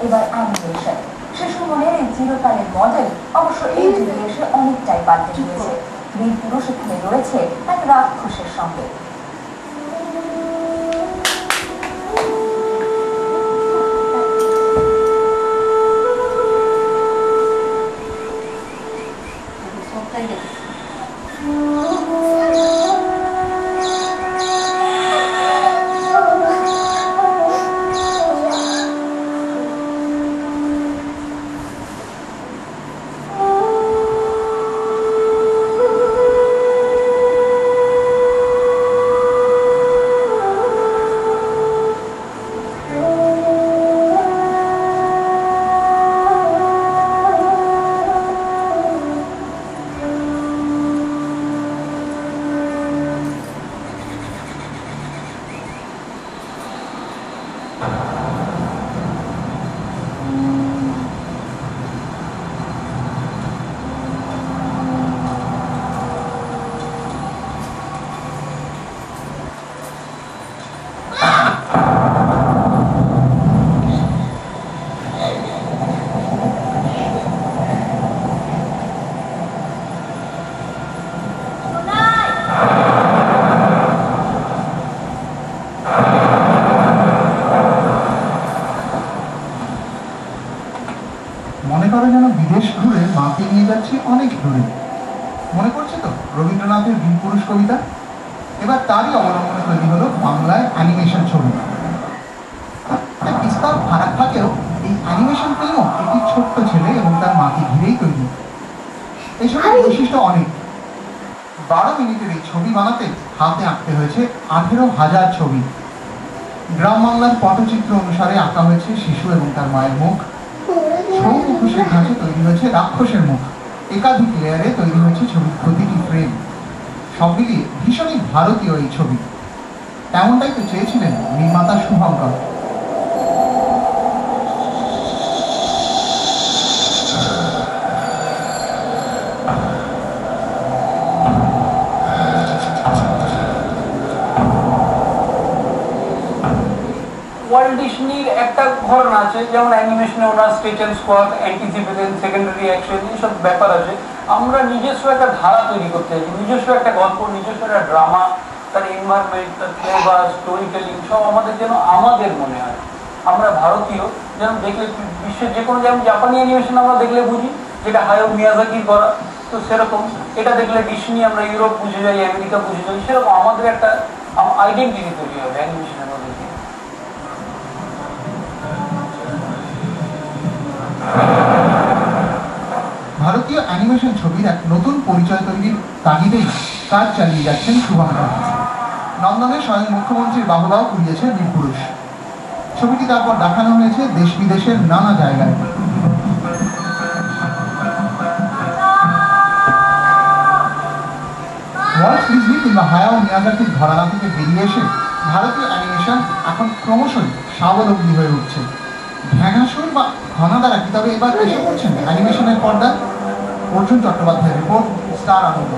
এবার অ্যানিমেশন শিশু মনের এই চিরকালের মডেল অবশ্য এই যুগে এসে অনেকটাই পাল্টে গিয়েছে। বীর পুরুষ এখানে রয়েছে এক রাক্ষসের সঙ্গে। মনে করে যেন বিদেশ ঘুরে মাকে নিয়ে যাচ্ছি অনেক দূরে। মনে করছে তো রবীন্দ্রনাথের বীর পুরুষ কবিতা? এবার তারই অবলম্বনে তৈরি হলো বাংলায় অ্যানিমেশন ছবি। বিস্তর ফারাক থাকেও এই অ্যানিমেশন ফিল্মও একটি ছোট্ট ছেলে এবং তার মাকে ঘিরেই তৈরি। এই ছবির বৈশিষ্ট্য অনেক। 12 মিনিটের এই ছবি বানাতে হাতে আঁকতে হয়েছে 18,000 ছবি। গ্রাম বাংলার পটচিত্র অনুসারে আঁকা হয়েছে শিশু এবং তার মায়ের মুখ। ছৌ মুখোশের ধাঁচে তৈরি হয়েছে রাক্ষসের মুখ। একাধিক লেয়ারে তৈরি হয়েছে ছবির প্রতিটি ফ্রেম। সব মিলিয়ে ভীষণই ভারতীয় এই ছবি। তেমনটাই তো চেয়েছিলেন নির্মাতা শুভঙ্কর। ওয়ার্ল্ড ডিজনির একটা ঘটনা আছে, যেমন অ্যানিমেশনে ওনার sketch and squad, anticipation, secondary action, এইসব ব্যাপার আছে। আমরা নিজস্ব একটা ধারা তৈরি করতে চাইছি, নিজস্ব একটা গল্প, নিজস্ব একটা ড্রামা, তার এনভায়রনমেন্ট, তার ফ্লেভার, স্টোরি টেলিং সব আমাদের যেন আমাদের মনে হয়। আমরা ভারতীয়, যেন দেখলে বিশ্বের যে কোনো, যেমন জাপানি অ্যানিমেশন আমরা দেখলে বুঝি, যেটা হায়াও মিয়াজাকির করা, তো সেরকম এটা দেখলে ডিজনি আমরা ইউরোপ বুঝে যাই, আমেরিকা বুঝে যাই, সেরকম আমাদের একটা আইডেন্টিটি তৈরি হবে অ্যানিমেশনের মধ্যে। ভারতীয় অ্যানিমেশন ছবির এক নতুন পরিচয় তৈরির তাগিদেই কাজ চালিয়ে যাচ্ছেন শুভঙ্কর। নন্দনে স্বয়ং মুখ্যমন্ত্রীর বাহবাও কুড়িয়েছে বীরপুরুষ। ছবিটি তারপর দেখানো হয়েছে দেশ বিদেশের নানা জায়গায়। ওয়াল্ট ডিজনি কিংবা হায়াও মিয়াজাকির ঘরানা থেকে বেরিয়ে এসে ভারতীয় অ্যানিমেশন এখন ক্রমশই স্বাবলম্বী হয়ে উঠছে। ঢ্যাঙাসুর বা ঘনা দ্বারা কি তবে এবার এসে পড়ছেন অ্যানিমেশনের পর্দা? অর্জুন চট্টোপাধ্যায়ের রিপোর্ট, স্টার আনন্দ।